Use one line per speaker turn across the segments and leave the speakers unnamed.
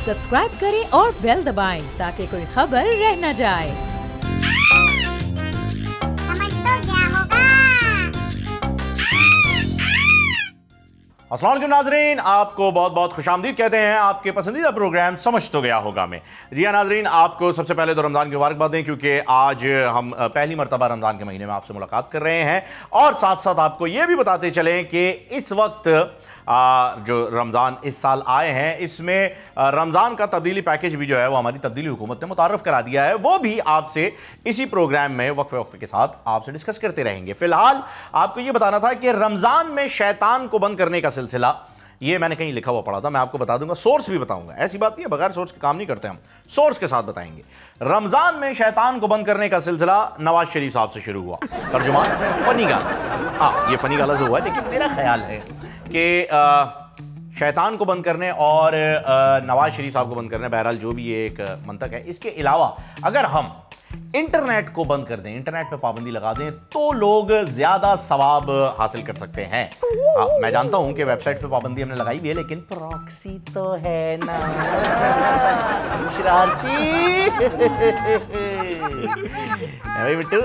Subscribe करें और bell दबाएं ताकि कोई खबर रह न जाए।
अस्सलाम वालेकुम नाजरीन, आपको बहुत बहुत खुशामदीद कहते हैं आपके पसंदीदा प्रोग्राम समझ तो गया होगा में। जी हाँ नाजरीन, आपको सबसे पहले तो रमज़ान की मुबारकबाद दें क्योंकि आज हम पहली मरतबा रमज़ान के महीने में आपसे मुलाकात कर रहे हैं और साथ साथ आपको ये भी बताते चलें कि इस वक्त जो रमज़ान इस साल आए हैं इसमें रमज़ान का तब्दीली पैकेज भी जो है वो हमारी तब्दीली हुकूमत ने मुतारफ़ करा दिया है। वो भी आपसे इसी प्रोग्राम में वक्फे वक्फे के साथ आपसे डिस्कस करते रहेंगे। फिलहाल आपको ये बताना था कि रमज़ान में शैतान को बंद करने का सिलसिला, ये मैंने कहीं लिखा हुआ पढ़ा था, मैं आपको बता दूंगा, सोर्स भी बताऊंगा। ऐसी बात नहीं है, बगैर सोर्स के काम नहीं करते हम, सोर्स के साथ बताएंगे। रमजान में शैतान को बंद करने का सिलसिला नवाज शरीफ साहब से शुरू हुआ। तर्जुमा फनी गाला, हाँ ये फनी गाला से हुआ, लेकिन मेरा ख्याल है कि शैतान को बंद करने और नवाज शरीफ साहब को बंद करने, बहरहाल जो भी ये एक मंतक है, इसके अलावा अगर हम इंटरनेट को बंद कर दें, इंटरनेट पे पाबंदी लगा दें, तो लोग ज्यादा सवाब हासिल कर सकते हैं। मैं जानता हूं कि वेबसाइट पे पाबंदी हमने लगाई भी है, लेकिन प्रॉक्सी तो है ना शरारती। भाई बिट्टू,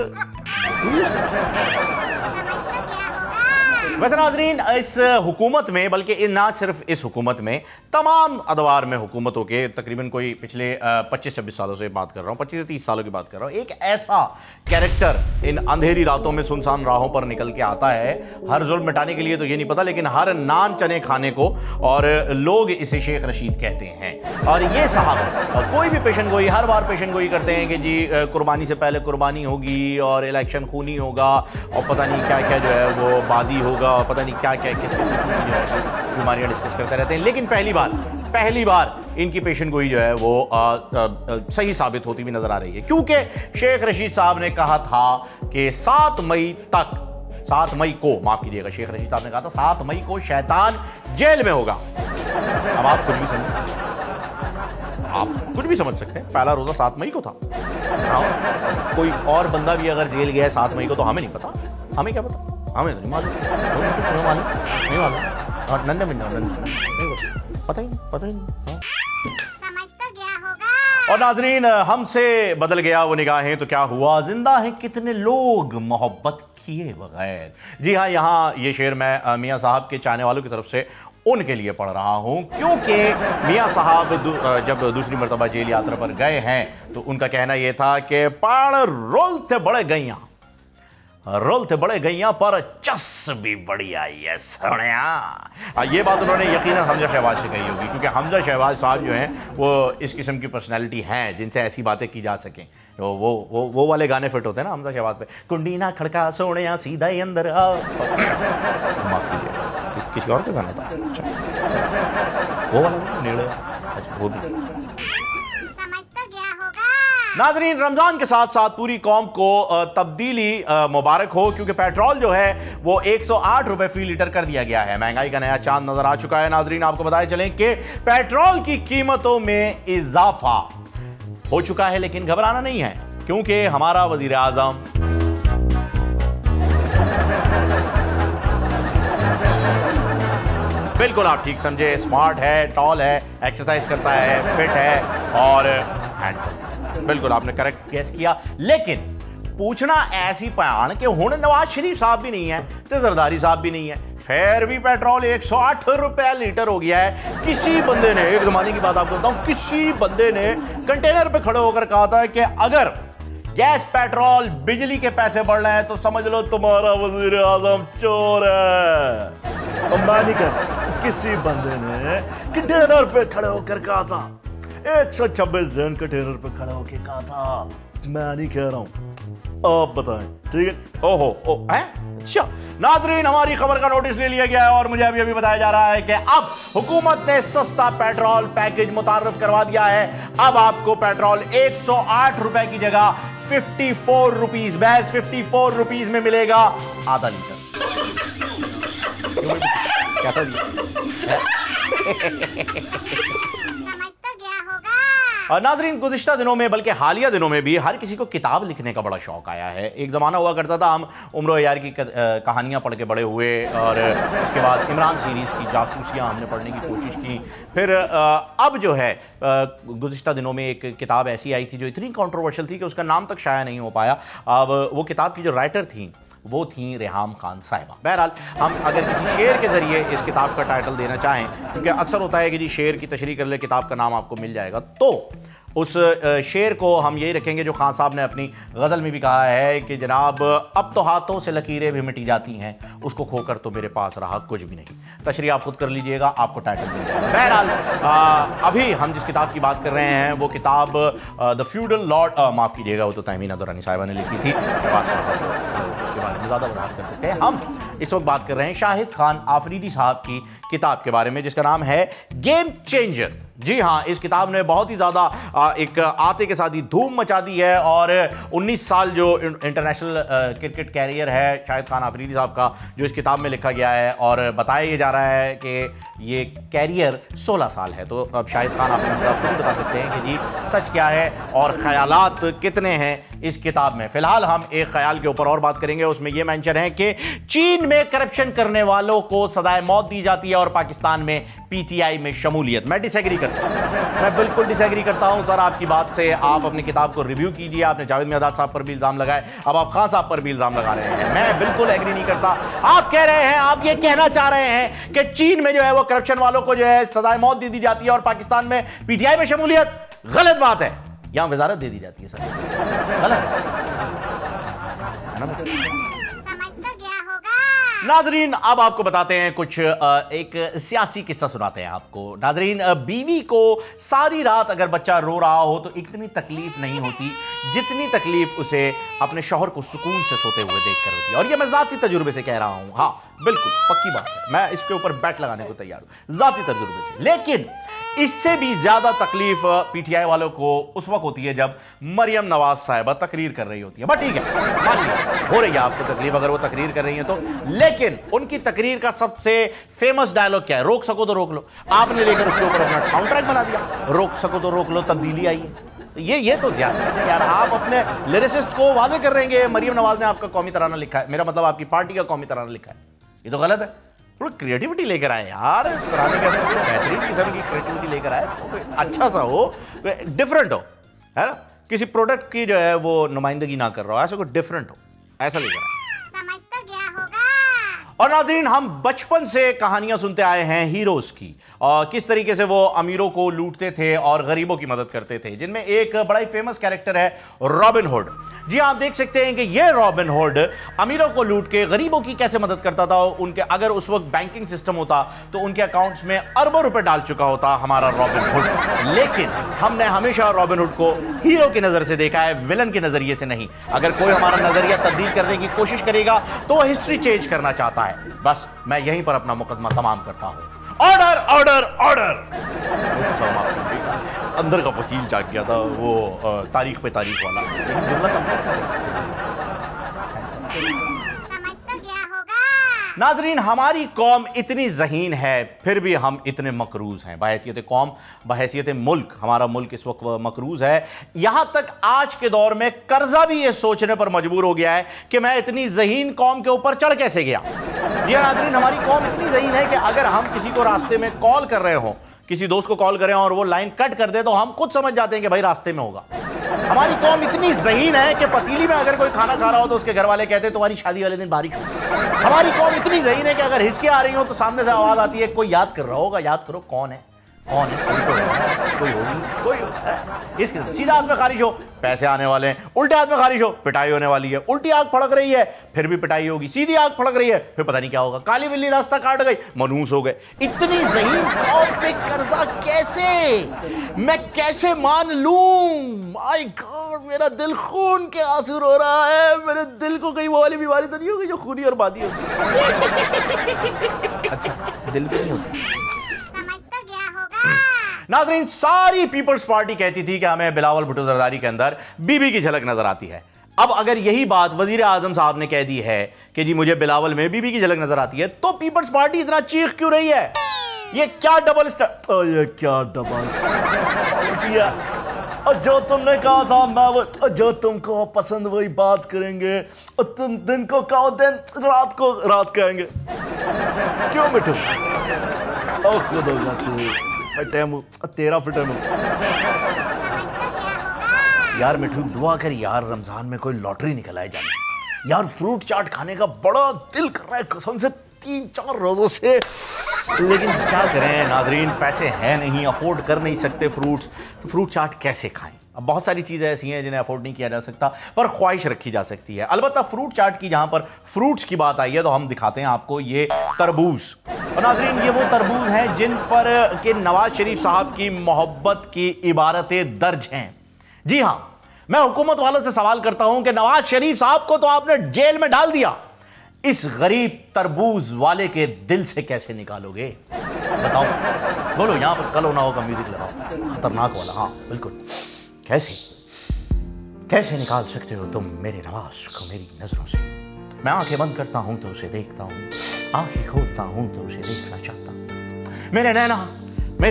वैसे नाजरीन इस हुकूमत में, बल्कि ना सिर्फ इस हुकूमत में, तमाम अदवार में हुकूमतों के तकरीबन कोई पिछले 25-26 सालों से बात कर रहा हूँ, 25 से 30 सालों की बात कर रहा हूँ, एक ऐसा कैरेक्टर इन अंधेरी रातों में सुनसान राहों पर निकल के आता है, हर जुल्म मिटाने के लिए तो ये नहीं पता, लेकिन हर नान चने खाने को, और लोग इसे शेख रशीद कहते हैं। और ये साहब कोई भी पेशन गोई, हर बार पेशन गोई करते हैं कि जी कुर्बानी से पहले कुर्बानी होगी और इलेक्शन खूनी होगा और पता नहीं क्या क्या जो है वो बादी होगा, पता नहीं क्या क्या किस किस किस्म की जो है बीमारियां डिस्कस करते रहते हैं। लेकिन पहली बार इनकी पेशन गोई जो है वो सही साबित होती हुई नजर आ रही है, क्योंकि शेख रशीद साहब ने कहा था कि 7 मई को, माफ कीजिएगा, शेख रशीद साहब ने कहा था 7 मई को शैतान जेल में होगा। अब आप कुछ भी समझ सकते हैं, पहला रोजा 7 मई को था। कोई और बंदा भी अगर जेल गया है 7 मई को तो हमें नहीं पता, हमें क्या पता, हमें नहीं मालूम, नहीं मालूम, नन्हे मिन्ना नहीं पता ही नहीं।
समझ तो गया होगा।
और नाजरीन, हमसे बदल गया वो निगाहें तो क्या हुआ, जिंदा है कितने लोग मोहब्बत किए बगैर। जी हाँ, यहाँ ये शेर मैं मियाँ साहब के चाहने वालों की तरफ से उनके लिए पढ़ रहा हूँ, क्योंकि मियाँ साहब जब दूसरी मरतबा जेल यात्रा पर गए हैं तो उनका कहना यह था कि पाण रोलते बड़े गैया पर चस भी बड़ी आई है सणिया। ये बात उन्होंने यकीनन हमजा शहबाज से कही होगी, क्योंकि हमजा शहबाज साहब जो हैं वो इस किस्म की पर्सनैलिटी हैं जिनसे ऐसी बातें की जा सकें। तो वो वाले गाने फिट होते हैं ना हमजा शहबाज पे, कुंडी ना खड़का सोनिया सीधा ही अंदर आ। माफ कीजिए, किसी और का गाना था, अच्छा वो वाला नेड़े, अच्छा वो भी। नाजरीन, रमजान के साथ साथ पूरी कौम को तब्दीली मुबारक हो, क्योंकि पेट्रोल जो है वो 108 रुपए फी लीटर कर दिया गया है। महंगाई का नया चांद नजर आ चुका है। नाजरीन, आपको बताए चलें कि पेट्रोल की कीमतों में इजाफा हो चुका है, लेकिन घबराना नहीं है, क्योंकि हमारा वजीर आजम बिल्कुल आप ठीक समझे, स्मार्ट है, टॉल है, एक्सरसाइज करता है, फिट है और हैंडसम। बिल्कुल आपने करेक्ट गेस किया। लेकिन पूछना ऐसी पान कि हुण नवाज शरीफ साहब भी नहीं है तो जरदारी साहब भी नहीं है, फिर भी पेट्रोल 108 रुपए लीटर हो गया है। किसी बंदे ने, एक जमाने की बात आपको बताऊं, किसी बंदे ने कंटेनर पे खड़े होकर कहा था कि अगर गैस, पेट्रोल, बिजली के पैसे बढ़ रहे हैं तो समझ लो तुम्हारा वजीर आजम चोर है। अंबानी का किसी बंदे ने कंटेनर पे खड़े होकर कहा था, 126 दिन कंटेनर पे खड़ा होकर कहा था, मैं नहीं कह रहा हूं, आप बताएं, ठीक है। ओहो है, अच्छा नाजरीन, हमारी खबर का नोटिस ले लिया गया है और मुझे अभी बताया जा रहा है कि अब हुकूमत ने सस्ता पेट्रोल पैकेज मुतारफ करवा दिया है। अब आपको पेट्रोल 108 रुपए की जगह 54 रुपीज, बस 54 रुपीज में मिलेगा आधा लीटर। कैसा दिया?
समझ तो गया होगा।
नाजरीन, गुज़िश्ता दिनों में बल्कि हालिया दिनों में भी हर किसी को किताब लिखने का बड़ा शौक आया है। एक ज़माना हुआ करता था हम उम्र यार की कहानियाँ पढ़ के बड़े हुए, और उसके बाद इमरान सीरीज़ की जासूसियाँ हमने पढ़ने की कोशिश की। फिर अब जो है गुज़िश्ता दिनों में एक किताब ऐसी आई थी जो इतनी कंट्रोवर्शियल थी कि उसका नाम तक शाया नहीं हो पाया। अब वो किताब की जो राइटर थी वो थी रेहाम खान साहिबा। बहरहाल, हम अगर किसी शेर के ज़रिए इस किताब का टाइटल देना चाहें, क्योंकि अक्सर होता है कि जी शेर की तशरीह कर ले किताब का नाम आपको मिल जाएगा, तो उस शेर को हम यही रखेंगे जो खान साहब ने अपनी गज़ल में भी कहा है कि जनाब अब तो हाथों से लकीरें भी मिटी जाती हैं, उसको खोकर तो मेरे पास रहा कुछ भी नहीं। तशरीह आप खुद कर लीजिएगा, आपको टाइटल मिल जाएगा। बहरहाल, अभी हम जिस किताब की बात कर रहे हैं वो किताब द फ्यूडल लॉर्ड, माफ़ कीजिएगा वो तो तहमीना दुरानी साहिबा ने लिखी थी, उसके बारे में ज़्यादा वजाहत कर सकते हैं। हम इस वक्त बात कर रहे हैं शाहिद खान आफरीदी साहब की किताब के बारे में जिसका नाम है गेम चेंजर। जी हाँ, इस किताब ने बहुत ही ज़्यादा एक आते के साथ ही धूम मचा दी है, और 19 साल जो इंटरनेशनल क्रिकेट कैरियर है शाहिद खान आफरीदी साहब का, जो इस किताब में लिखा गया है, और बताया ये जा रहा है कि ये कैरियर 16 साल है। तो अब शाहिद खान आफरीदी साहब खुद ही बता सकते हैं कि जी सच क्या है और ख्यालात कितने हैं इस किताब में। फिलहाल हम एक ख्याल के ऊपर और बात करेंगे, उसमें यह मेंशन है कि चीन में करप्शन करने वालों को सजाए मौत दी जाती है और पाकिस्तान में पीटीआई में शमूलियत। मैं डिसएग्री करता हूं, मैं बिल्कुल डिसएग्री करता हूं सर आपकी बात से। आप अपनी किताब को रिव्यू कीजिए, आपने जावेद मियादाद साहब पर भी इल्जाम लगाए, अब आप खान साहब पर भी इल्जाम लगा रहे हैं। मैं बिल्कुल एग्री नहीं करता। आप कह रहे हैं, आप ये कहना चाह रहे हैं कि चीन में जो है वो करप्शन वालों को जो है सजाए मौत दी जाती है और पाकिस्तान में पीटीआई में शमूलियत। गलत बात है, यहां वजारत दे दी जाती है सर, गलत नाजरीन। अब आपको बताते हैं कुछ एक सियासी किस्सा सुनाते हैं आपको। नाजरीन, बीवी को सारी रात अगर बच्चा रो रहा हो तो इतनी तकलीफ नहीं होती जितनी तकलीफ उसे अपने शौहर को सुकून से सोते हुए देखकर होती है, और ये मैं ज़ाती तजुर्बे से कह रहा हूं। हाँ बिल्कुल पक्की बात है, मैं इसके ऊपर बैट लगाने को तैयार हूं ज़ाती तजुर्बे से। लेकिन इससे भी ज्यादा तकलीफ पीटीआई वालों को उस वक्त होती है जब मरियम नवाज साहिबा तकरीर कर रही होती है। बट ठीक है, मान लीजिए हो रही है आपको तकलीफ अगर वो तकरीर कर रही है तो, लेकिन उनकी तकरीर का सबसे फेमस डायलॉग क्या है? रोक सको तो रोक लो। आपने लेकर उसके ऊपर अपना साउंड ट्रैक बना दिया, रोक सको तो रोक लो, तब्दीली आई है। ये तो ज्यादा है यार। आप अपने लिरिसिस्ट को वाजे कर रहे हैं मरियम नवाज ने आपका कौमी तराना लिखा है, मेरा मतलब आपकी पार्टी का कौमी तराना लिखा है, ये तो गलत है। थोड़ा क्रिएटिविटी लेकर आए यार, तराने के अंदर बेहतरीन किस्म की क्रिएटिविटी लेकर आए, अच्छा सा हो, डिफरेंट हो, है ना, किसी प्रोडक्ट की जो है वो नुमाइंदगी ना कर रहा हो, ऐसा कोई डिफरेंट हो, ऐसा लेकर आए।
समझ तो गया होगा।
और नाज़रीन, हम बचपन से कहानियां सुनते आए हैं हीरोज की, और किस तरीके से वो अमीरों को लूटते थे और गरीबों की मदद करते थे, जिनमें एक बड़ा ही फेमस कैरेक्टर है रॉबिन हुड। जी आप देख सकते हैं कि ये रॉबिन हुड अमीरों को लूट के गरीबों की कैसे मदद करता था। उनके अगर उस वक्त बैंकिंग सिस्टम होता तो उनके अकाउंट्स में अरबों रुपए डाल चुका होता हमारा रॉबिन हुड। लेकिन हमने हमेशा रॉबिन हुड को हीरो की नजर से देखा है, विलन के नजरिए से नहीं। अगर कोई हमारा नजरिया तब्दील करने की कोशिश करेगा तो वह हिस्ट्री चेंज करना चाहता है। बस मैं यहीं पर अपना मुकदमा तमाम करता हूं। Order order order. अंदर का वकील जाग गया था, वो तारीख पे तारीख वाला, लेकिन जुमला
समझ तो गया होगा।
नाजरीन, हमारी कौम इतनी ज़हीन है फिर भी हम इतने मकरूज हैं। बहैसियत कौम, बहैसियत मुल्क, हमारा मुल्क इस वक्त मकरूज है। यहां तक आज के दौर में कर्जा भी ये सोचने पर मजबूर हो गया है कि मैं इतनी ज़हीन कौम के ऊपर चढ़ कैसे गया। जी नाजरीन, हमारी कौम इतनी ज़हीन है कि अगर हम किसी को रास्ते में कॉल कर रहे हो, किसी दोस्त को कॉल करें और वो लाइन कट कर दे तो हम खुद समझ जाते हैं कि भाई रास्ते में होगा। हमारी कौम इतनी ज़हीन है कि पतीली में अगर कोई खाना खा रहा हो तो उसके घर वाले कहते हैं तुम्हारी शादी वाले दिन बारिश हो। हमारी कौम इतनी ज़हीन है कि अगर हिचके आ रही हो तो सामने से आवाज आती है कोई याद कर रहा होगा, याद करो कौन है, कौन है, कोई होगी, कोई इसके सीधा हाथ में खारिश हो, पैसे आने वाले हैं, उल्टे हाथ में खारिश हो, पिटाई होने वाली है, उल्टी आग फड़क रही है फिर भी पिटाई होगी, सीधी आग फड़क रही है फिर पता नहीं क्या होगा, काली बिल्ली रास्ता काट गई, मनूस हो गए। इतनी ज़हीन कौम पे कर्जा कैसे, मैं कैसे मान लूं? माय गॉड, मेरा दिल खून के आंसू रो रहा है। मेरे दिल को कहीं वो वाली बीमारी तो नहीं होगी जो खूनी और बादी होती? अच्छा, दिल भी नहीं होती। नाज़रीन, सारी पीपल्स पार्टी कहती थी कि हमें बिलावल भुट्टो जरदारी के अंदर बीबी की झलक नजर आती है। अब अगर यही बात वजीर आजम साहब ने कह दी है कि जी मुझे बिलावल में बीबी की झलक नजर आती है, तो पीपल्स पार्टी इतना चीख क्यों रही है? ये क्या डबल स्टार, ये क्या डबल स्टार, और जो तुमने कहा था मैं वो, जो तुमको पसंद वही बात करेंगे, और तुम दिन को कहो दिन, रात को रात कहेंगे। क्यों मिठू? ओ खुद हो जाती तेरा फिटे मुंह। यार मिठू दुआ कर यार, रमजान में कोई लॉटरी निकल आए जाने यार। फ्रूट चाट खाने का बड़ा दिल कर रहा है कसम से 3-4 रोजों से, लेकिन क्या करें नाजरीन, पैसे हैं नहीं, अफोर्ड कर नहीं सकते फ्रूट्स, तो फ्रूट चाट कैसे खाएं? अब बहुत सारी चीज़ें ऐसी हैं जिन्हें अफोर्ड नहीं किया जा सकता, पर ख्वाहिश रखी जा सकती है। अलबत्ता फ्रूट चाट की जहां पर फ्रूट्स की बात आई है तो हम दिखाते हैं आपको ये तरबूज। और नाजरीन ये वो तरबूज हैं जिन पर के नवाज शरीफ साहब की मोहब्बत की इबारतें दर्ज हैं। जी हां, मैं हुकूमत वालों से सवाल करता हूं कि नवाज शरीफ साहब को तो आपने जेल में डाल दिया, इस गरीब तरबूज वाले के दिल से कैसे निकालोगे? बताओ, बोलो। यहां पर कल होना होगा, म्यूजिक लगाओ खतरनाक वाला। हाँ बिल्कुल। कैसे निकाल सकते हो तुम मेरे नवाज को मेरी नजरों से? मैं आंखें बंद करता हूं तो उसे देखता हूं, आंखें खोलता हूं तो उसे देखना चाहता हूं। मेरे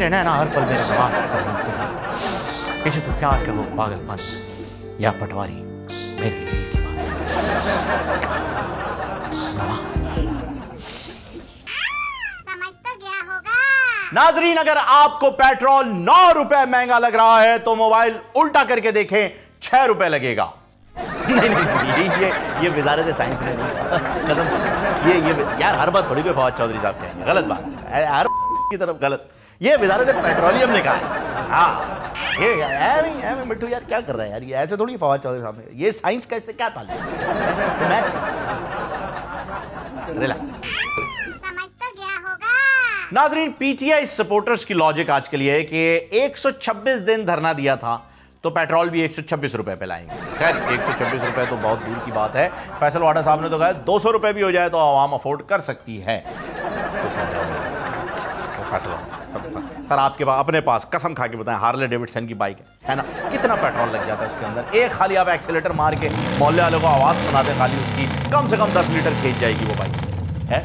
नैना हर पल मेरे नवाज को ढूंढते हैं। इसे तो प्यार कहो, पागलपन या पटवारी, मेरे लिए की बात
समझ तो गया होगा।
नाजरीन अगर आपको पेट्रोल 9 रुपए महंगा लग रहा है तो मोबाइल उल्टा करके देखें, 6 रुपए लगेगा। नहीं, ये वजारत साइंस ने नहीं कसम, ये यार हर बात थोड़ी कोई फवाद चौधरी साहब कहेंगे, गलत बात है, हर की तरफ गलत। ये वजारत पेट्रोलियम ने कहा है। हाँ ये मिट्टू यार क्या कर रहा है यार, ये ऐसे थोड़ी फवाद चौधरी साहब ने, ये साइंस का इससे क्या ताल्लुक है? मैथ्स। रिलैक्स।
समझ तो गया होगा।
नाजरीन पीटीआई सपोर्टर्स की लॉजिक आज के लिए है कि 126 दिन धरना दिया था तो पेट्रोल भी 126 रुपए पे लाएंगे। खैर 126 रुपए तो बहुत दूर की बात है, फैसल वाडा साहब ने तो कहा 200 रुपए भी हो जाए तो आवाम अफोर्ड कर सकती है। तो फैसल सर आपके पास अपने पास कसम खा के बताएं, हार्ले डेविडसन की बाइक है ना, कितना पेट्रोल लग जाता है उसके अंदर? एक खाली आप एक्सीलेटर मार के मोहल्ले वालों को आवाज सुनाते खाली उसकी, कम से कम 10 लीटर खींच जाएगी वो बाइक है।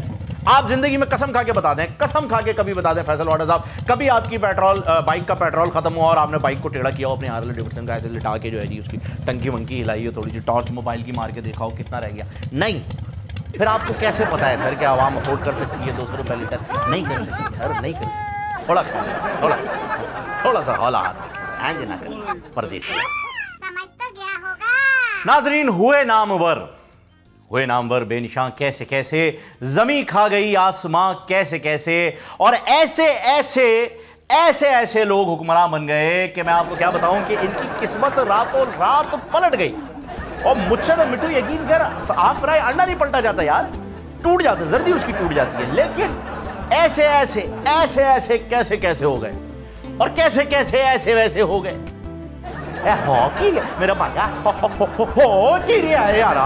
आप जिंदगी में कसम खा के बता दें, कसम खा के कभी बता दें फैसल वाडा साहब, कभी आपकी बाइक का पेट्रोल खत्म हुआ और आपने बाइक को टेढ़ा किया हो अपने हार्ले डेविडसन का, ऐसे लिटा के जो है जी उसकी टंकी वंकी हिलाई हो, थोड़ी सी टॉर्च मोबाइल की मार के देखा हो कितना रह गया? नहीं। फिर आपको कैसे पता है सर कि आवाम अफोर्ड कर सकती है 200 रुपये लीटर? नहीं कर सकती सर, नहीं कर सकती। थोड़ा सा हौला हाथ ना कर परदेसी।
समझ तो गया होगा।
नाजरीन हुए नामवर बेनिशां कैसे कैसे, जमी खा गई आसमां कैसे कैसे, और ऐसे लोग हुक्मरान बन गए कि मैं आपको क्या बताऊं कि इनकी किस्मत रातों रात पलट गई। और मुझसे तो मिट्टू यकीन कर, हाफ फ्राई अंडा नहीं पलटा जाता यार, टूट जाता, जर्दी उसकी टूट जाती है, लेकिन ऐसे कैसे हो गए, और कैसे ऐसे वैसे हो गए। मेरा भाया हो की रहा है यार,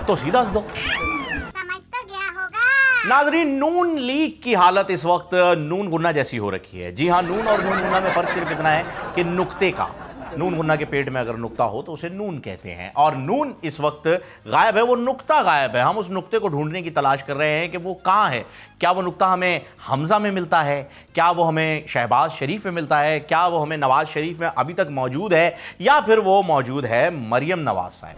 तो सीधा दो।
समझ तो गया होगा।
नाजरीन नून लीग की हालत इस वक्त नून गुन्ना जैसी हो रखी है। जी हां, नून और नून गुन्ना में फर्क सिर्फ इतना है कि नुक्ते का, नून गुन्ना के पेट में अगर नुक्ता हो तो उसे नून कहते हैं, और नून इस वक्त गायब है, वो नुक्ता गायब है। हम उस नुक्ते को ढूंढने की तलाश कर रहे हैं कि वो कहां है। क्या वो नुक्ता हमें हमजा में मिलता है? क्या वो हमें शहबाज शरीफ में मिलता है? क्या वो हमें नवाज शरीफ में अभी तक मौजूद है, या फिर वो मौजूद है मरियम नवाज साहब?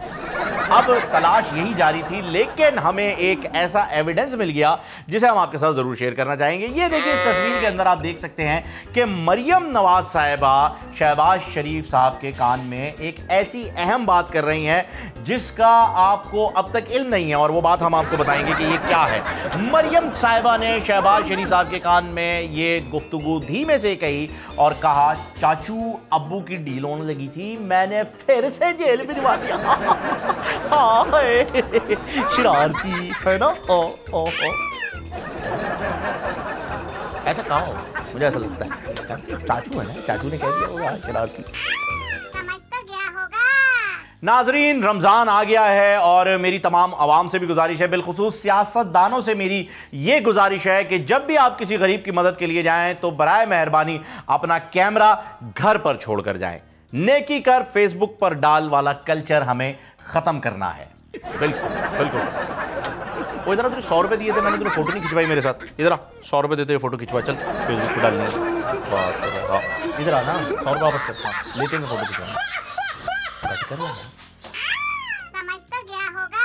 अब तलाश यही जारी थी, लेकिन हमें एक ऐसा एविडेंस मिल गया जिसे हम आपके साथ जरूर शेयर करना चाहेंगे। ये देखिए, इस तस्वीर के अंदर आप देख सकते हैं कि मरियम नवाज साहिबा शहबाज शरीफ साहब के कान में एक ऐसी अहम बात कर रही हैं जिसका आपको अब तक इल्म नहीं है, और वो बात हम आपको बताएंगे कि ये क्या है। मरियम साहिबा ने शहबाज शरीफ साहब के कान में ये गुफ्तगू धीमे से कही और कहा, चाचू अब्बू की डील होने लगी थी, मैंने फिर से जेल भिजवा दिया। हाँ शरारती है ना। ओ ऐसा कहा हो, मुझे ऐसा लगता है चाचू है ना, चाचू ने कह दिया होगा शरारती।
समझ तो गया होगा।
नाजरीन रमजान आ गया है और मेरी तमाम आवाम से भी गुजारिश है, बिलखुसूस सियासतदानों से मेरी ये गुजारिश है कि जब भी आप किसी गरीब की मदद के लिए जाएं तो बराए मेहरबानी अपना कैमरा घर पर छोड़कर जाएं। नेकी कर फेसबुक पर डाल वाला कल्चर हमें खत्म करना है। बिल्कुल। वो इधर तुझे 100 रुपए दिए थे, मैंने तुझे फोटो नहीं खिंचवाई मेरे साथ, इधर 100 रुपए देते हुए फोटो खिंचवा, चल फेसबुक पर डालनी है। बात कर रहा है। इधर आना, 100 रुपये वापस कर। हाँ, लेते हैं फोटो खिंचवाना, कट कर लेना।
समझ तो गया होगा।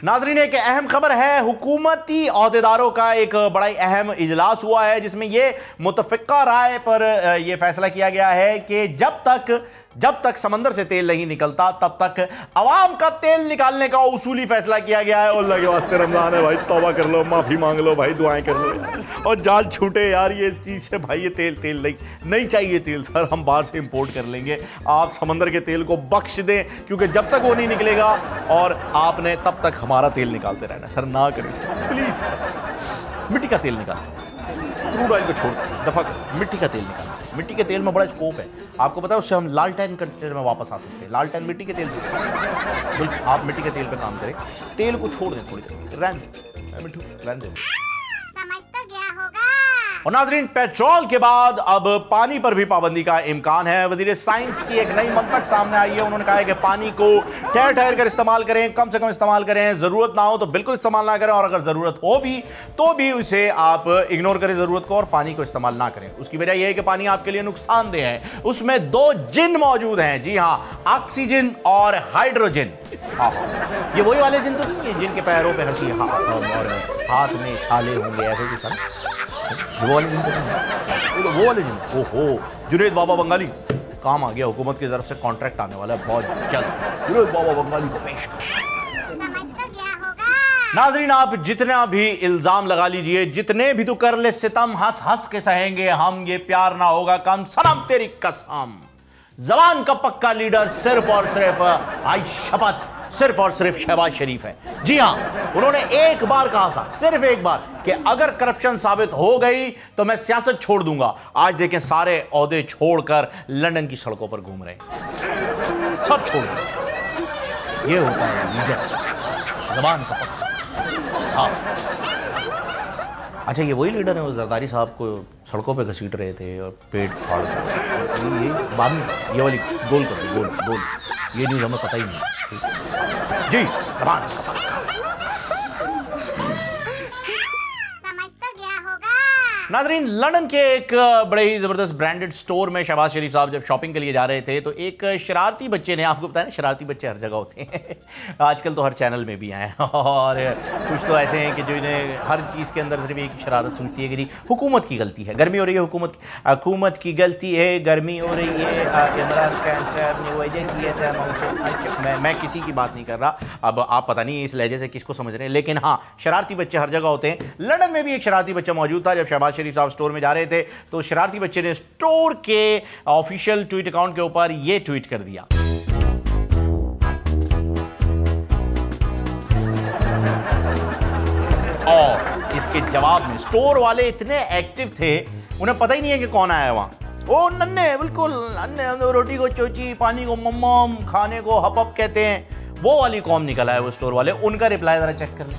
नाज़रीन, एक अहम खबर है। हुकूमती ओहदेदारों का एक बड़ा ही अहम इजलास हुआ है, जिसमें यह मुतफ़िक़ा राय पर यह फैसला किया गया है कि जब तक समंदर से तेल नहीं निकलता तब तक अवाम का तेल निकालने का उसूली फैसला किया गया है। अल्लाह के वास्ते रमजान है भाई, तौबा कर लो, माफी मांग लो भाई, दुआएं कर लो और जान छूटे यार ये इस चीज से भाई। ये तेल नहीं चाहिए तेल सर, हम बाहर से इंपोर्ट कर लेंगे। आप समंदर के तेल को बख्श दें, क्योंकि जब तक वो नहीं निकलेगा और आपने तब तक हमारा तेल निकालते रहना सर। ना करें प्लीज, मिट्टी का तेल निकालें, क्रूड ऑयल को छोड़ दफा कर, मिट्टी का तेल निकालें। मिट्टी के तेल में बड़ा स्कोप है, आपको पता है। उससे हम लालटेन कंटेनर में वापस आ सकते हैं। लालटेन मिट्टी के तेल से, बिल्कुल आप मिट्टी के तेल पे काम करें, तेल को छोड़ दें थोड़ी देर, रहने दें।
समझ तो गया होगा।
और नाज़रीन, पेट्रोल के बाद अब पानी पर भी पाबंदी का इम्कान है। वज़ीर साइंस की एक नई मंतक सामने आई है। उन्होंने कहा है कि पानी को ठहर ठहर कर इस्तेमाल करें, कम से कम इस्तेमाल करें, ज़रूरत ना हो तो बिल्कुल इस्तेमाल ना करें, और अगर ज़रूरत हो भी तो भी उसे आप इग्नोर करें ज़रूरत को, और पानी को इस्तेमाल ना करें। उसकी वजह यह है कि पानी आपके लिए नुकसानदेह है। उसमें 2 जिन मौजूद हैं, जी हाँ, ऑक्सीजन और हाइड्रोजन। ये वही वाले जिन तो नहीं है जिनके पैरों पे हंसी और हाथ में छाले होंगे, ऐसे भी सर वो वाले जिन तो वो वाले जिन। ओहो, जुनैद बाबा बंगाली काम आ गया, हुकूमत की तरफ से कॉन्ट्रैक्ट आने वाला है बहुत जल्द। जुनैद बाबा बंगाली को पेश कर।
समझ तो गया होगा।
नाज़रीन, आप जितना भी इल्जाम लगा लीजिए, जितने भी तो कर ले सितम, हंस हंस के सहेंगे हम, ये प्यार ना होगा कम, सनम तेरी कसम। जबान का पक्का लीडर सिर्फ और सिर्फ, आई शपथ, सिर्फ और सिर्फ शहबाज शरीफ है। जी हां, उन्होंने एक बार कहा था, सिर्फ एक बार, कि अगर करप्शन साबित हो गई तो मैं सियासत छोड़ दूंगा। आज देखें, सारे ओहदे छोड़कर लंदन की सड़कों पर घूम रहे हैं, सब छोड़ दो। ये होता है लीडर, जबान का पक्का। हाँ, अच्छा, ये वही लीडर है वो जरदारी साहब को सड़कों पे घसीट रहे थे और पेट फाड़ रहे। ये बाद में ये वाली गोल कर दी, गोल, ये न्यूज़ हमें पता ही नहीं जी। जबान का पक्का।
समझ तो गया होगा।
नाज़रीन, लंदन के एक बड़े ही ज़बरदस्त ब्रांडेड स्टोर में शहबाज शरीफ साहब जब शॉपिंग के लिए जा रहे थे तो एक शरारती बच्चे ने, आपको पता है ना शरारती बच्चे हर जगह होते हैं आजकल तो हर चैनल में भी आए और कुछ तो ऐसे हैं कि जो इन्हें हर चीज़ के अंदर सिर्फ एक शरारत सुनती है कि हुकूमत की गलती है, गर्मी हो रही है, हुकूमत की गलती है, गर्मी हो रही है, इमरान खान साहब ने वजह किया था। मैं किसी की बात नहीं कर रहा, अब आप पता नहीं इस लहजे से किसको समझ रहे हैं, लेकिन हाँ, शरारती बच्चे हर जगह होते हैं। लंदन में भी एक शरारती बच्चा मौजूद था। जब शहबाज शरीफ साहब स्टोर में जा रहे थे तो शरारती बच्चे ने स्टोर के ऑफिशियल ट्वीट अकाउंट के ऊपर यह ट्वीट कर दिया। और इसके जवाब में स्टोर वाले इतने एक्टिव थे, उन्हें पता ही नहीं है कि कौन आया वहां। ओ नन्हे, बिल्कुल नन्हे, रोटी को चोची, पानी को मम्मम, खाने को हपअप कहते हैं, वो वाली कौम निकला है वो स्टोर वाले। उनका रिप्लाई जरा चेक कर लें।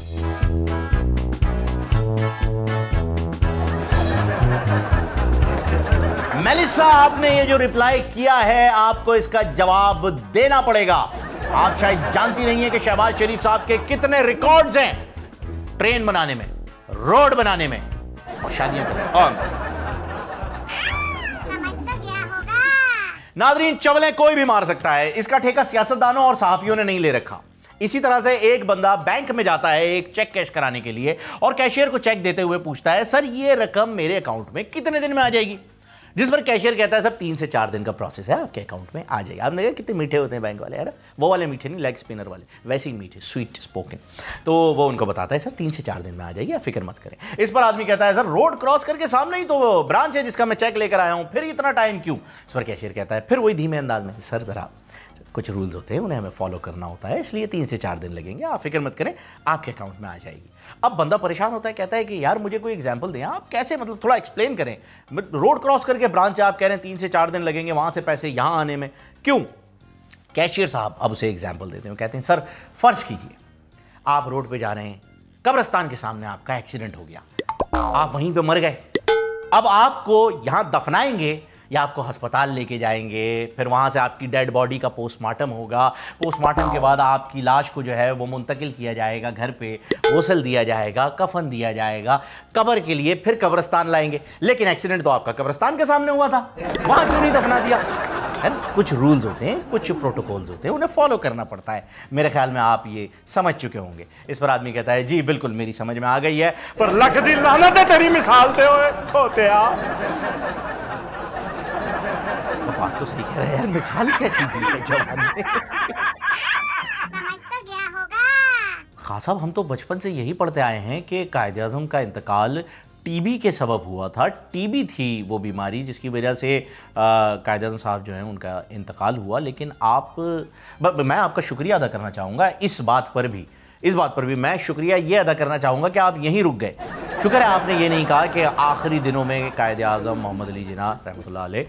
मेलिसा, आपने ये जो रिप्लाई किया है, आपको इसका जवाब देना पड़ेगा। आप शायद जानती नहीं है कि शहबाज शरीफ साहब के कितने रिकॉर्ड्स हैं ट्रेन बनाने में, रोड बनाने में और शादियां करने में।
समझ तो गया होगा।
नाज़रीन, चवलें कोई भी मार सकता है, इसका ठेका सियासतदानों और सहाफियों ने नहीं ले रखा। इसी तरह से एक बंदा बैंक में जाता है एक चेक कैश कराने के लिए और कैशियर को चेक देते हुए पूछता है, सर ये रकम मेरे अकाउंट में कितने दिन में आ जाएगी? जिस पर कैशियर कहता है, सर 3 से 4 दिन का प्रोसेस है, आपके अकाउंट में आ जाएगा। आपने कहा कितने मीठे होते हैं बैंक वाले, यार वो वाले मीठे नहीं, लेग स्पिनर वाले, वैसे ही मीठे, स्वीट स्पोकन। तो वो उनको बताता है, सर 3 से 4 दिन में आ जाएगी, आप फिक्र मत करें। इस पर आदमी कहता है, सर रोड क्रॉस करके सामने ही तो ब्रांच है जिसका मैं चेक लेकर आया हूँ, फिर इतना टाइम क्यों? इस पर कैशियर कहता है फिर वही धीमे अंदाज में, सर जरा कुछ रूल्स होते हैं, उन्हें हमें फॉलो करना होता है, इसलिए 3 से 4 दिन लगेंगे, आप फिक्र मत करें, आपके अकाउंट में आ जाएगी। अब बंदा परेशान होता है, कहता है कि यार मुझे कोई एग्जांपल दें, आप कैसे, मतलब थोड़ा एक्सप्लेन करें। रोड क्रॉस करके ब्रांच है, आप कह रहे हैं 3 से 4 दिन लगेंगे, वहां से पैसे यहां आने में, क्यों? कैशियर साहब अब उसे एग्जाम्पल देते हैं, कहते हैं सर फर्ज कीजिए आप रोड पर जा रहे हैं, कब्रिस्तान के सामने आपका एक्सीडेंट हो गया, आप वहीं पर मर गए, अब आपको यहां दफनाएंगे या आपको अस्पताल लेके जाएंगे, फिर वहाँ से आपकी डेड बॉडी का पोस्टमार्टम होगा, पोस्टमार्टम के बाद आपकी लाश को जो है वो मुंतकिल किया जाएगा घर पे, गौसल दिया जाएगा, कफन दिया जाएगा, कब्र के लिए फिर कब्रिस्तान लाएंगे। लेकिन एक्सीडेंट तो आपका कब्रिस्तान के सामने हुआ था, वहाँ क्यों नहीं दफना दिया? है ना, कुछ रूल्स होते हैं, कुछ प्रोटोकॉल्स होते हैं, उन्हें फॉलो करना पड़ता है। मेरे ख्याल में आप ये समझ चुके होंगे। इस पर आदमी कहता है जी बिल्कुल मेरी समझ में आ गई है, पर लख दी लानत है तेरी मिसाल ते हुए खोते आप। तो बात तो सही कह रहे हैं यार, मिसाल कैसी दी है जवान ने।
समझ तो गया होगा।
खान साहब हम तो बचपन से यही पढ़ते आए हैं कि कायद-ए-आज़म का इंतकाल टीबी के सबब हुआ था। टीबी थी वो बीमारी जिसकी वजह से कायद-ए-आज़म साहब जो हैं उनका इंतकाल हुआ। लेकिन मैं आपका शुक्रिया अदा करना चाहूँगा इस बात पर भी मैं शुक्रिया ये अदा करना चाहूँगा कि आप यहीं रुक गए। शुक्र है आपने ये नहीं कहा कि आखिरी दिनों में कायद-ए-आज़म मोहम्मद अली जिन्ना रहमतुल्लाह अलैह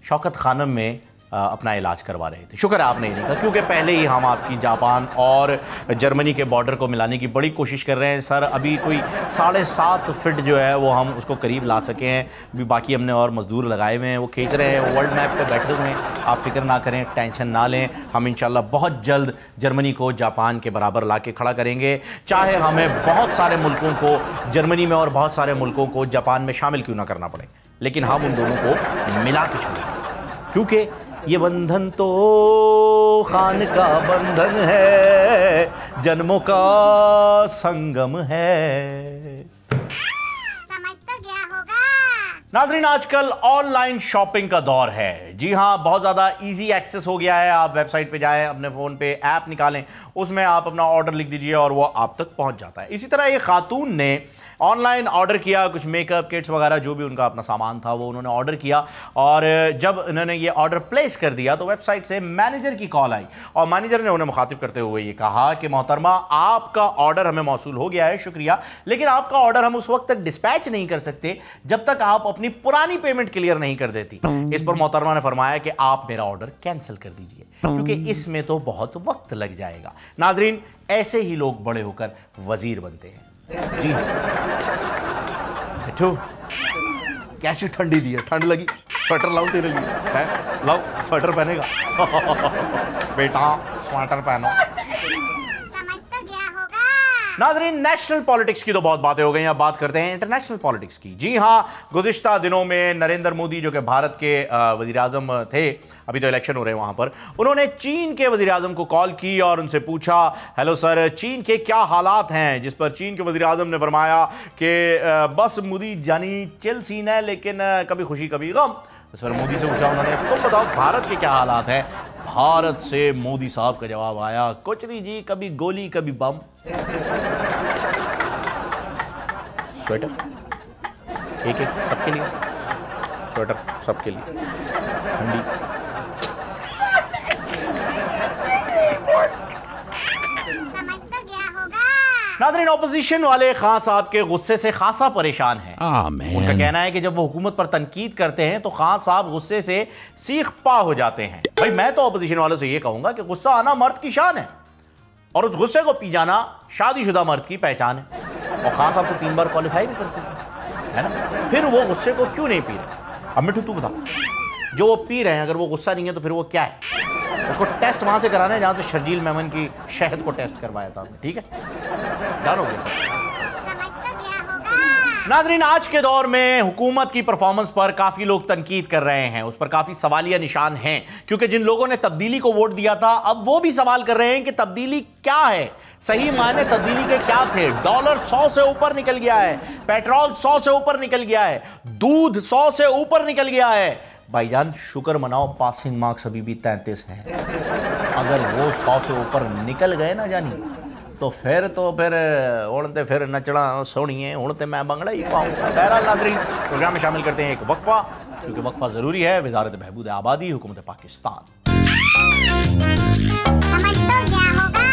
शौकत खानम में अपना इलाज करवा रहे थे। शुक्र है आपने ये नहीं कहा, क्योंकि पहले ही हम आपकी जापान और जर्मनी के बॉर्डर को मिलाने की बड़ी कोशिश कर रहे हैं सर। अभी कोई 7.5 फीट जो है वो हम उसको करीब ला सके हैं। अभी बाकी हमने और मजदूर लगाए हुए हैं, वो खींच रहे हैं, वर्ल्ड मैप पे बैठे हुए हैं। आप फिक्र ना करें, टेंशन ना लें, हम इंशाल्लाह बहुत जल्द जर्मनी को जापान के बराबर ला के खड़ा करेंगे। चाहे हमें बहुत सारे मुल्कों को जर्मनी में और बहुत सारे मुल्कों को जापान में शामिल क्यों ना करना पड़े, लेकिन हम उन दोनों को मिला के छोड़ेंगे। क्योंकि ये बंधन तो खान का बंधन है, जन्मों का संगम है।
समझ तो गया होगा।
नाज़रीन, आजकल ऑनलाइन शॉपिंग का दौर है। जी हाँ, बहुत ज़्यादा इजी एक्सेस हो गया है। आप वेबसाइट पे जाएं, अपने फ़ोन पे ऐप निकालें, उसमें आप अपना ऑर्डर लिख दीजिए और वो आप तक पहुंच जाता है। इसी तरह एक खातून ने ऑनलाइन ऑर्डर किया, कुछ मेकअप किट्स वगैरह जो भी उनका अपना सामान था वो उन्होंने ऑर्डर किया। और जब उन्होंने ये ऑर्डर प्लेस कर दिया तो वेबसाइट से मैनेजर की कॉल आई और मैनेजर ने उन्हें मुखातिब करते हुए ये कहा कि मोहतरमा, आपका ऑर्डर हमें मौसूल हो गया है, शुक्रिया, लेकिन आपका ऑर्डर हम उस वक्त तक डिस्पैच नहीं कर सकते जब तक आप अपनी पुरानी पेमेंट क्लियर नहीं कर देती। इस पर मोहतरमा ने फरमाया कि आप मेरा ऑर्डर कैंसिल कर दीजिए, क्योंकि इसमें तो बहुत वक्त लग जाएगा। नाज़रीन, ऐसे ही लोग बड़े होकर वजीर बनते हैं। जी बैठो, कैसी ठंडी दी है, ठंड लगी, स्वेटर लाऊं तेरे लिए, है लाओ स्वेटर पहनेगा। बेटा स्वेटर पहनो।
समझ तो गया होगा।
नाज़रीन, नेशनल पॉलिटिक्स की तो बहुत बातें हो गई, अब बात करते हैं इंटरनेशनल पॉलिटिक्स की। जी हाँ, गुज़िश्ता दिनों में नरेंद्र मोदी जो कि भारत के वज़ीर आज़म थे, अभी तो इलेक्शन हो रहे हैं वहाँ पर, उन्होंने चीन के वज़ीर आज़म को कॉल की और उनसे पूछा, हेलो सर, चीन के क्या हालात हैं? जिस पर चीन के वज़ीर आज़म ने फरमाया कि बस मोदी जानी चिल सीन है, लेकिन कभी खुशी कभी गम। उस पर मोदी से पूछा उन्होंने, तुम बताओ भारत के क्या हालात हैं? भारत से मोदी साहब का जवाब आया, कुछ नहीं जी, कभी गोली कभी बम। स्वेटर एक एक सबके लिए, स्वेटर सबके लिए, ठंडी।
समझ तो गया होगा।
नाज़रीन, ऑपोजिशन वाले खान साहब के गुस्से से खासा परेशान हैं। उनका कहना है कि जब वो हुकूमत पर तनकीद करते हैं तो खान साहब गुस्से से सीख पा हो जाते हैं। भाई, मैं तो ऑपोजिशन वालों से ये कहूंगा कि गुस्सा आना मर्द की शान है और उस गुस्से को पी जाना शादीशुदा मर्द की पहचान है। और खान साहब तो 3 बार क्वालिफाई भी कर चुके हैं, है ना? फिर वो गुस्से को क्यों नहीं पी रहे? अब मिठू तू बता, जो वो पी रहे हैं, अगर वो गुस्सा नहीं है तो फिर वो क्या है? उसको टेस्ट वहां से कराना है जहां से शर्जील मेमन की शहद को टेस्ट करवाया था, ठीक है? डन हो गया सर।
समझ तो गया होगा।
नाज़रीन, आज के दौर में हुकूमत की परफॉर्मेंस पर काफ़ी लोग तनकीद कर रहे हैं, उस पर काफ़ी सवालिया निशान हैं, क्योंकि जिन लोगों ने तब्दीली को वोट दिया था अब वो भी सवाल कर रहे हैं कि तब्दीली क्या है, सही मायने तब्दीली के क्या थे। डॉलर 100 से ऊपर निकल गया है, पेट्रोल 100 से ऊपर निकल गया है, दूध 100 से ऊपर निकल गया है। भाईजान, शुक्र मनाओ, पासिंग मार्क्स अभी भी 33 हैं। अगर वो 100 से ऊपर निकल गए ना जानी, तो फिर उड़ते फिर नचना सोनिए, उड़ते मैं बंगड़ा ही पाऊंगा। बहरहाल नाज़रीन, प्रोग्राम में शामिल करते हैं एक वक्फा, क्योंकि वक्फा ज़रूरी है। वज़ारत बहबूद आबादी, हुकूमत पाकिस्तान।
समझ तो गया होगा।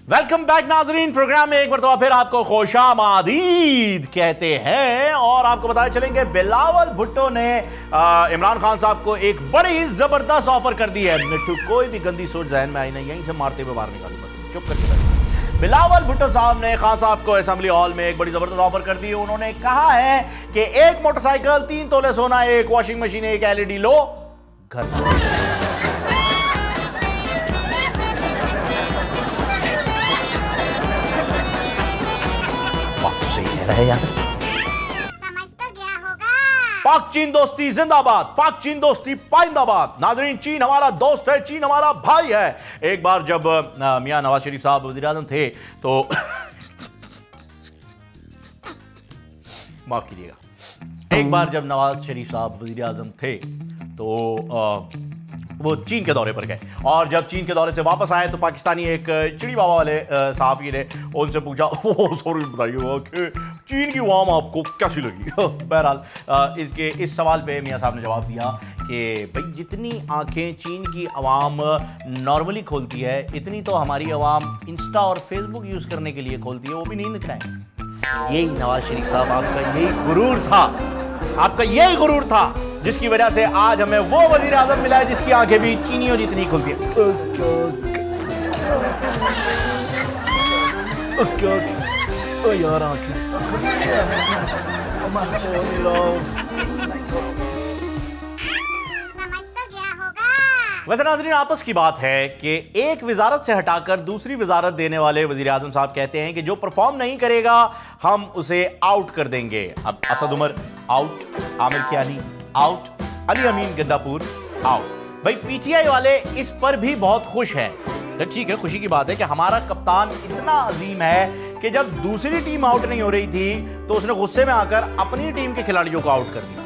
वेलकम बैक नाजरीन, प्रोग्राम में एक मरतबा फिर आपको खुशामदीद कहते हैं और आपको बताते चलेंगे बिलावल भुट्टो ने इमरान खान साहब को एक बड़ी जबरदस्त ऑफर कर दी है। मिट्टू, कोई भी गंदी सोच जहन में आई ना, यहीं से मारते हुए बाहर निकालूंगा, चुप करके बैठो। बिलावल भुट्टो साहब ने खान साहब को असेंबली हॉल में एक बड़ी जबरदस्त ऑफर कर दी। उन्होंने कहा है कि 1 मोटरसाइकिल, 3 तोले सोना, 1 वॉशिंग मशीन, 1 LED लो घर। सही कह रहा है यार।
समझ तो गया होगा।
पाक चीन दोस्ती जिंदाबाद, पाक चीन दोस्ती पाइंदाबाद। नाजरीन, चीन हमारा दोस्त है, चीन हमारा भाई है। एक बार जब मियां नवाज शरीफ साहब वज़ीर-ए-आज़म थे तो माफ कीजिएगा, एक बार जब नवाज शरीफ साहब वज़ीर-ए-आज़म थे तो वो चीन के दौरे पर गए और जब चीन के दौरे से वापस आए तो पाकिस्तानी एक चिड़ी बाबा वाले सहाफ़ी ने उनसे पूछा, सॉरी बताइएगा कि चीन की अवाम आपको कैसी लगी। बहरहाल इस सवाल पे मियां साहब ने जवाब दिया कि भाई जितनी आंखें चीन की अवाम नॉर्मली खोलती है इतनी तो हमारी अवाम इंस्टा और फेसबुक यूज़ करने के लिए खोलती है, वो भी नींद कराएं। यही नवाज शरीफ साहब, आपका यही गुरूर था, आपका यही गुरूर था जिसकी वजह से आज हमें वो वजीर आजम मिला है जिसकी आंखें भी चीनियों जितनी खुलती है। यार वैसे नाज़रीन, आपस की बात है कि एक वजारत से हटाकर दूसरी वजारत देने वाले वजीर आजम साहब कहते हैं कि जो परफॉर्म नहीं करेगा हम उसे आउट कर देंगे। अब असद उमर आउट, आमिर कियानी आउट, अली अमीन गंडापुर आउट। भाई पीटीआई वाले इस पर भी बहुत खुश हैं। तो ठीक है, खुशी की बात है कि हमारा कप्तान इतना अजीम है कि जब दूसरी टीम आउट नहीं हो रही थी तो उसने गुस्से में आकर अपनी टीम के खिलाड़ियों को आउट कर दिया।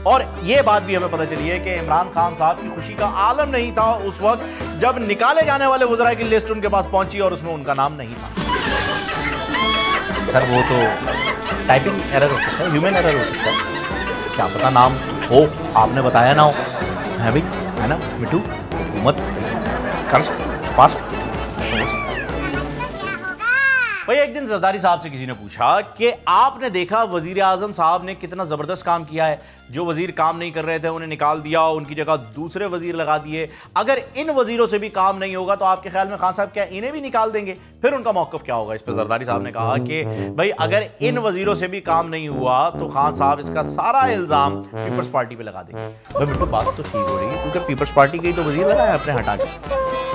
और यह बात भी हमें पता चली है कि इमरान खान साहब की खुशी का आलम नहीं था उस वक्त जब निकाले जाने वाले वज़रा की लिस्ट उनके पास पहुंची और उसमें उनका नाम नहीं था। सर वो तो टाइपिंग एरर हो सकता है, ह्यूमन एरर हो सकता है, क्या पता नाम हो, आपने बताया ना हो। है भाई, है ना मिठू, हुकूमत कर छुपा सकते। भाई एक दिन जरदारी साहब से किसी ने पूछा कि आपने देखा वजीर आजम साहब ने कितना ज़बरदस्त काम किया है, जो वजीर काम नहीं कर रहे थे उन्हें निकाल दिया, उनकी जगह दूसरे वजीर लगा दिए। अगर इन वजीरों से भी काम नहीं होगा तो आपके ख्याल में खान साहब क्या इन्हें भी निकाल देंगे? फिर उनका मौक़िफ़ क्या होगा? इस पर जरदारी साहब ने कहा कि भाई अगर इन वजीरों से भी काम नहीं हुआ तो खान साहब इसका सारा इल्ज़ाम पीपल्स पार्टी पर लगा देंगे। भाई बिल्कुल बात तो ठीक हो रही है, क्योंकि पीपल्स पार्टी के ही तो वजीर लगाए अपने हटा के,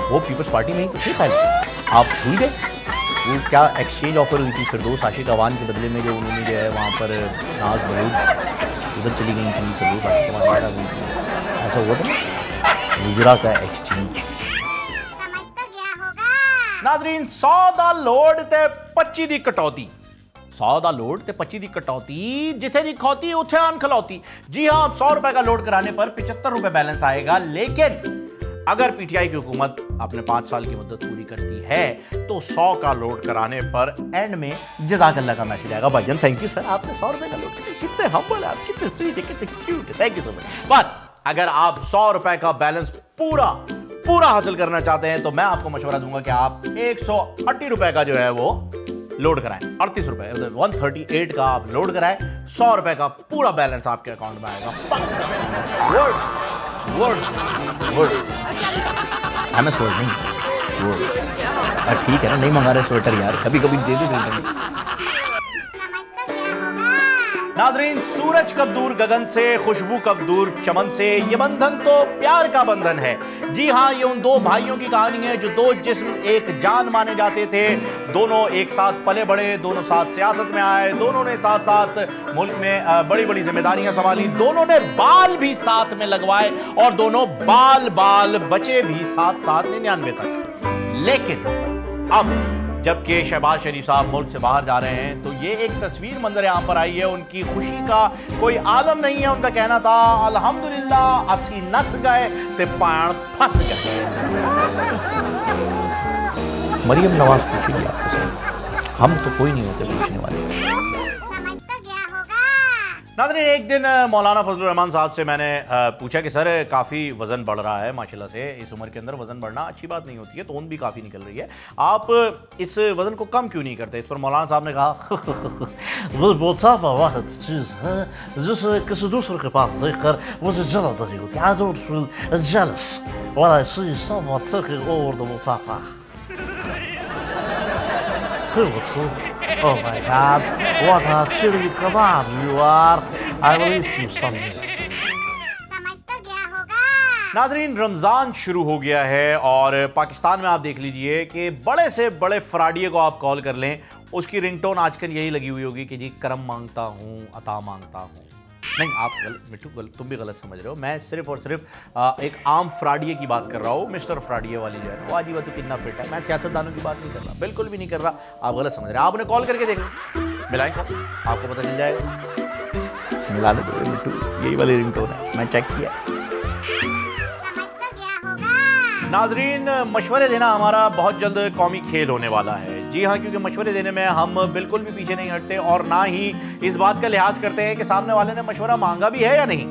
वो पीपल्स पार्टी में ही तो थे पहले। आप भूल गए वो क्या एक्सचेंज ऑफर हुई थी फिरदौस आशिक अवान के बदले में, जो उन्होंने जो है वहाँ पर नाज बरूद उधर चली गई थी, फिरदौस आशिक अवान आ गई थी, ऐसा हुआ था ना वज़ीरा का एक्सचेंज।
समझ तो गया होगा।
नाज़रीन, 100 दा लोड ते 25 दी कटौती, 100 दा लोड ते 25 दी कटौती, जिथे दी खोती उथे आन खलौती। जी हाँ, 100 रुपए का लोड कराने पर 75 रुपए बैलेंस आएगा, लेकिन अगर पीटीआई की हुकूमत अपने 5 साल की मुद्दत पूरी करती है तो 100 का लोड कराने पर एंड में जज़ाकल्लाह का मैसेज आएगा। भाईजान थैंक यू सर, आपने 100 रुपए का लोड किया, कितने हम्बल आप, कितने स्वीट है, कितने क्यूट है, थैंक यू सो मच। पर अगर आप 100 रुपए का बैलेंस पूरा हासिल करना चाहते हैं तो मैं आपको मशवरा दूंगा कि आप 138 रुपए का जो है वो लोड कराएं, 38 रुपए 138 का आप लोड कराएं, 100 रुपए का पूरा बैलेंस आपके अकाउंट में आएगा। वर्ड्स एमएस वर्ड नहीं, ठीक है ना, नहीं मंगा रहे स्वेटर यार, कभी कभी दे दे।
समझ तो गया होगा।
नाज़रीन, सूरज कब दूर गगन से, खुशबू कब दूर चमन से, ये बंधन तो प्यार का बंधन है। जी हाँ, ये उन दो भाइयों की कहानी है जो दो जिस्म एक जान माने जाते थे। दोनों एक साथ पले बड़े, दोनों साथ सियासत में आए, दोनों ने साथ साथ मुल्क में बड़ी बड़ी जिम्मेदारियां संभाली, दोनों ने बाल भी साथ में लगवाए और दोनों बाल बचे भी साथ 99 तक। लेकिन अब जबकि शहबाज शरीफ साहब मुल्क से बाहर जा रहे हैं तो ये एक तस्वीर मंजर यहाँ पर आई है, उनकी खुशी का कोई आलम नहीं है। उनका कहना था अल्हम्दुलिल्लाह असी नस गए ते पान फंस गए। मरियम नवाज पूछेगी आपसे, हम तो कोई नहीं होते पूछने वाले।
समझ तो गया होगा।
नाज़रीन, एक दिन मौलाना फजलुर रहमान साहब से मैंने पूछा कि सर काफ़ी वज़न बढ़ रहा है माशाल्लाह से, इस उम्र के अंदर वज़न बढ़ना अच्छी बात नहीं होती है, तोन भी काफ़ी निकल रही है, आप इस वज़न को कम क्यों नहीं करते? इस पर मौलाना साहब ने कहा वो मोटापा वाहिद चीज़ है जिसे किसी दूसरे के पास देखकर मुझे जलन नहीं होती। I don't feel jealous when I see someone taking over the मोटापा।
给我吃。Oh my God! What a chili kebab you are! I will eat you someday.
समझ तो गया होगा।
नाजरीन, रमज़ान शुरू हो गया है और पाकिस्तान में आप देख लीजिए कि बड़े से बड़े फ्राडिये को आप कॉल कर लें, उसकी रिंगटोन आजकल यही लगी हुई होगी कि जी करम मांगता हूँ, अता मांगता हूँ। नहीं, आप मिट्टू तुम भी गलत समझ रहे हो। मैं सिर्फ और सिर्फ एक आम फ्राडिये की बात कर रहा हूँ। मिस्टर फ्राडिये वाली जो है वो अजीब तो कितना फिट है। मैं सियासतदानों की बात नहीं कर रहा, बिल्कुल भी नहीं कर रहा। आप गलत समझ रहे हैं। आप उन्हें कॉल करके देख लो, मिलाएं कॉल, आपको पता चल जाएगा। मिला ले तो मिट्टू, यही वाली रिंगटोन है, मैं चेक किया।
समझ तो गया होगा।
नाजरीन, मशवरे देना हमारा बहुत जल्द कौमी खेल होने वाला है। जी हाँ, क्योंकि मशवरे देने में हम बिल्कुल भी पीछे नहीं हटते और ना ही इस बात का लिहाज करते हैं कि सामने वाले ने मशवरा मांगा भी है या नहीं।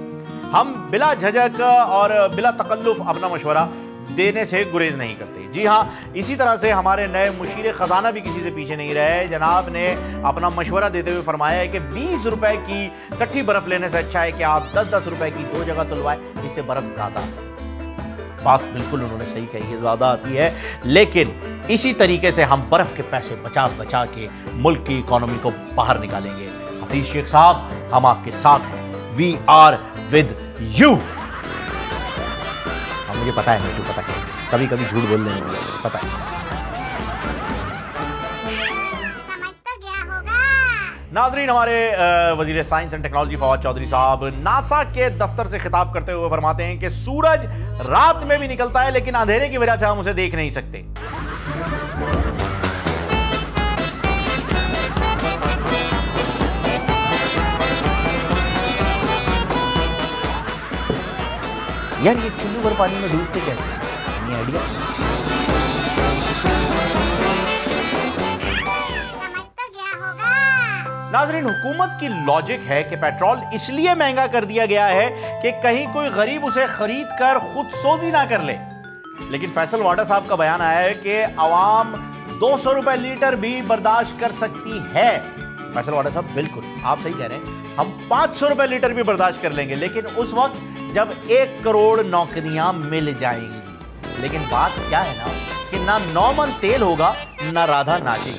हम बिला झिझक और बिला तकल्लुफ अपना मशवरा देने से गुरेज नहीं करते। जी हाँ, इसी तरह से हमारे नए मुशीर ख़जाना भी किसी से पीछे नहीं रहे। जनाब ने अपना मशवरा देते हुए फरमाया है कि 20 रुपए की कट्ठी बर्फ़ लेने से अच्छा है कि आप 10-10 रुपए की 2 जगह तुलवाएं, इससे बर्फ़ ज़्यादा। बात बिल्कुल उन्होंने सही कही है, ज़्यादा आती है, लेकिन इसी तरीके से हम बर्फ़ के पैसे बचा बचा के मुल्क की इकोनॉमी को बाहर निकालेंगे। हफीज़ शेख साहब, हम आपके साथ हैं। We are with you. मुझे पता है मिट्टू, पता है कभी कभी झूठ बोल देने वाले, पता है।
समझ तो गया होगा।
नाजरीन, हमारे वजीर science and technology Fawad Chaudhry sahab NASA के दफ्तर से खिताब करते हुए फरमाते हैं कि सूरज रात में भी निकलता है, लेकिन अंधेरे की वजह से हम उसे देख नहीं सकते। यार, ये चुल्लू भर पानी में डूबते कैसे? ये आइडिया।
समझ तो गया होगा।
नाजरीन, हुकूमत की लॉजिक है कि पेट्रोल इसलिए महंगा कर दिया गया है कि कहीं कोई गरीब उसे खरीद कर खुद सोजी ना कर ले। लेकिन फैसल वाडा साहब का बयान आया है कि आवाम 200 रुपए लीटर भी बर्दाश्त कर सकती है। फैसल वाडा साहब, बिल्कुल आप सही कह रहे हैं, हम 500 रुपए लीटर भी बर्दाश्त कर लेंगे, लेकिन उस वक्त जब 1 करोड़ नौकरियां मिल जाएंगी। लेकिन बात क्या है ना कि ना 9 मन तेल होगा, ना राधा नाचेगी।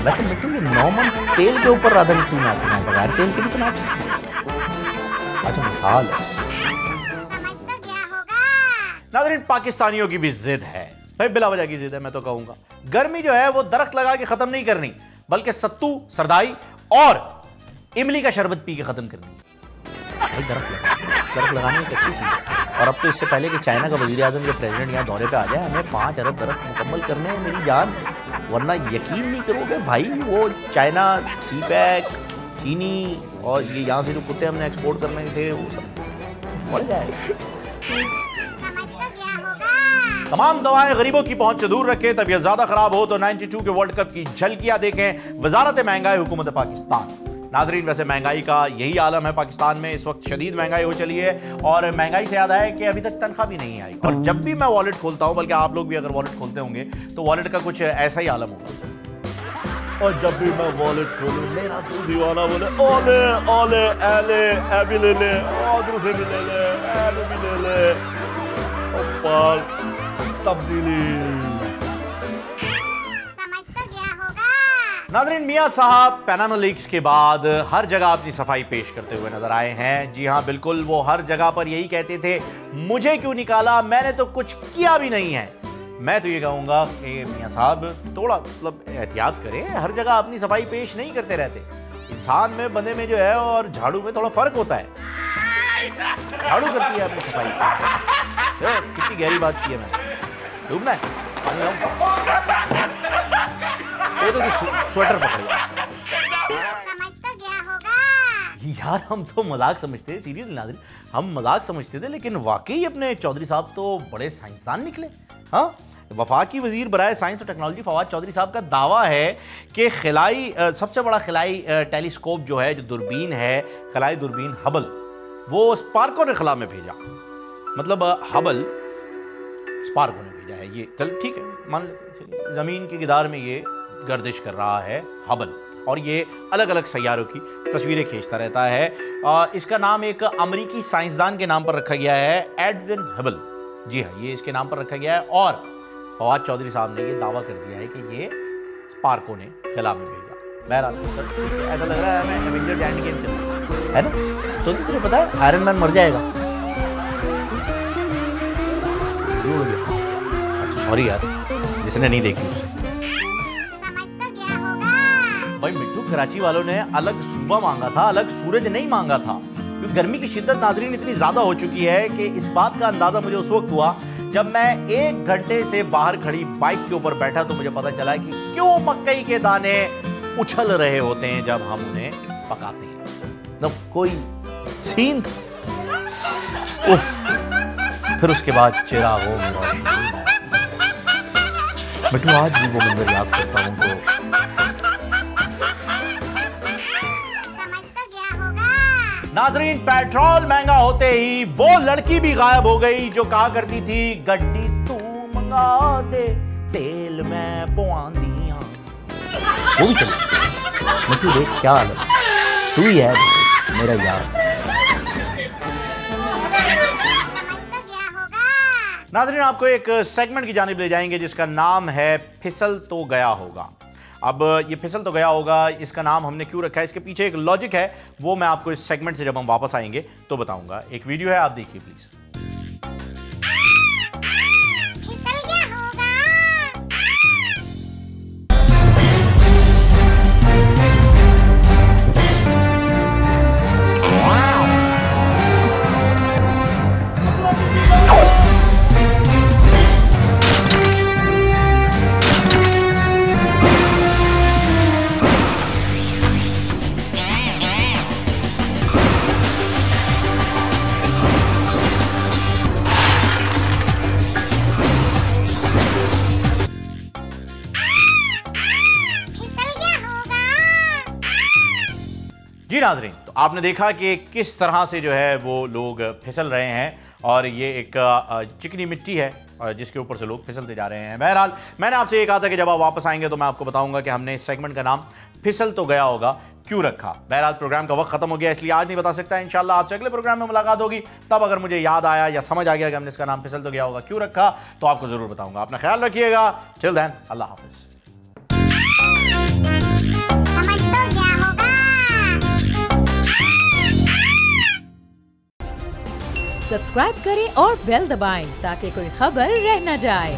वैसे मिट्टू, 9 मन तेल के ऊपर राधा नहीं क्यों नाचना है? बगैर तेल के भी तो नाचना। अच्छा, मिसाल है।
समझ तो गया होगा।
नाज़रीन, पाकिस्तानियों की भी जिद है भाई, बिला वजह की जिद है। मैं तो कहूंगा गर्मी जो है वो दरख्त लगा के खत्म नहीं करनी, बल्कि सत्तू, सरदाई और इमली का शरबत पी के खत्म करनी। भाई दरख्त लगाने एक अच्छी चीज़ है। और अब तो इससे पहले कि चाइना का वज़ीर आज़म या प्रेसिडेंट यहाँ दौरे पे आ जाए, हमें 5 अरब दरख्त मुकम्मल करने हैं मेरी जान, वरना यकीन नहीं करोगे भाई, वो चाइना, सीपैक, चीनी और ये यहाँ से जो कुत्ते हमने एक्सपोर्ट करने थे वो सब बढ़ जाएगा।
समझ तो गया होगा।
तमाम दवाएं गरीबों की पहुंच से दूर रखें। तबीयत ज्यादा खराब हो तो 92 के वर्ल्ड कप की झलकियां देखें। वजारत महंगाई हुकूमत पाकिस्तान। नाजरीन, वैसे महंगाई का यही आलम है पाकिस्तान में। इस वक्त शदीद महंगाई हो चली है और महंगाई से याद है कि अभी तक तनख्वाह भी नहीं आई। और जब भी मैं वॉलेट खोलता हूं, बल्कि आप लोग भी अगर वॉलेट खोलते होंगे तो वॉलेट का कुछ ऐसा ही आलम होगा। और जब भी मैं वॉलेट खोलूं, मेरा दिल दीवाना बोले ओले ओले एले एबी ले ले, और दूसरे भी ले ले, एले भी ले ले, और तब्दीली। नाज़रीन, मियां साहब पैनामा लीक्स के बाद हर जगह अपनी सफाई पेश करते हुए नजर आए हैं। जी हाँ, बिल्कुल, वो हर जगह पर यही कहते थे, मुझे क्यों निकाला, मैंने तो कुछ किया भी नहीं है। मैं तो ये कहूँगा कि मियां साहब थोड़ा मतलब एहतियात करें, हर जगह अपनी सफाई पेश नहीं करते रहते। इंसान में, बंदे में जो है और झाड़ू में थोड़ा फ़र्क होता है। झाड़ू करती है अपनी सफाई। कितनी गहरी बात की है मैंने। डूबना है, पानी लाऊं? ये तो स्वेटर पकड़ गया।
समझ तो गया होगा।
यार, हम तो मजाक समझते थे, सीरियसली नाज़रीन, हम मजाक समझते थे, लेकिन वाकई अपने चौधरी साहब तो बड़े साइंसदान निकले। हाँ, वफाकी वजीर बराए साइंस और टेक्नोलॉजी फवाद चौधरी साहब का दावा है कि खिलाई सबसे बड़ा खिलाई टेलीस्कोप जो है, जो दूरबीन है, खिलाई दूरबीन हबल, वो स्पार्को ने खला में भेजा। मतलब हबल स्पार्को ने भेजा है। ये चल ठीक है, मान लेते, ज़मीन की गिदार में ये गर्दिश कर रहा है हबल, और ये अलग अलग सैयारों की तस्वीरें खींचता रहता है। इसका नाम एक अमेरिकी साइंसदान के नाम पर रखा गया है, एडविन हबल। जी हाँ, ये इसके नाम पर रखा गया है। और फवाद चौधरी साहब ने ये दावा कर दिया है कि ये पार्को ने खिला में भेजा। बहरहाल ऐसा लग रहा है मैं एवेंजर्स एंड गेम चल रहा है ना। तो तुझे पता है आयरन मैन मर जाएगा। सॉरी यार जिसने नहीं देखी उसे। भाई मिट्टू, कराची वालों ने अलग सुबह मांगा था, अलग सूरज नहीं मांगा था, क्योंकि गर्मी की शिद्दत नाजरीन इतनी ज्यादा हो चुकी है कि इस बात का अंदाजा मुझे उस वक्त हुआ जब मैं 1 घंटे से बाहर खड़ी बाइक के ऊपर बैठा तो मुझे पता चला कि क्यों मकई के दाने उछल रहे होते हैं जब हम उन्हें पकाते हैं। तो कोई सीन उफ। फिर उसके बाद चिरागों में रोशनी। मिट्टू आज भी वो मंजर याद करता हूं तो नाजरीन, पेट्रोल महंगा होते ही वो लड़की भी गायब हो गई जो कहा करती थी गड्डी तू मंगा दे तेल में पवा दिया। वो भी चल मिट्टू देख क्या हाल है, तू ही है मेरा यार। नाजरीन, आपको एक सेगमेंट की जानिब ले जाएंगे जिसका नाम है फिसल तो गया होगा। अब ये फिसल तो गया होगा, इसका नाम हमने क्यों रखा है, इसके पीछे एक लॉजिक है, वो मैं आपको इस सेगमेंट से जब हम वापस आएंगे तो बताऊंगा। एक वीडियो है, आप देखिए प्लीज। जी नाज़रीन, तो आपने देखा कि किस तरह से जो है वो लोग फिसल रहे हैं और ये एक चिकनी मिट्टी है जिसके ऊपर से लोग फिसलते जा रहे हैं। बहरहाल मैंने आपसे ये कहा था कि जब आप वापस आएंगे तो मैं आपको बताऊंगा कि हमने इस सेगमेंट का नाम फिसल तो गया होगा क्यों रखा। बहरहाल प्रोग्राम का वक्त खत्म हो गया इसलिए आज नहीं बता सकता। इंशाल्लाह आपसे अगले प्रोग्राम में मुलाकात होगी, तब अगर मुझे याद आया या समझ आ गया कि हमने इसका नाम फिसल तो गया होगा क्यों रखा तो आपको जरूर बताऊंगा। अपना ख्याल रखिएगा। टिल देन, अल्लाह हाफिज।
सब्सक्राइब करें और बेल दबाएं ताकि कोई खबर रह न जाए।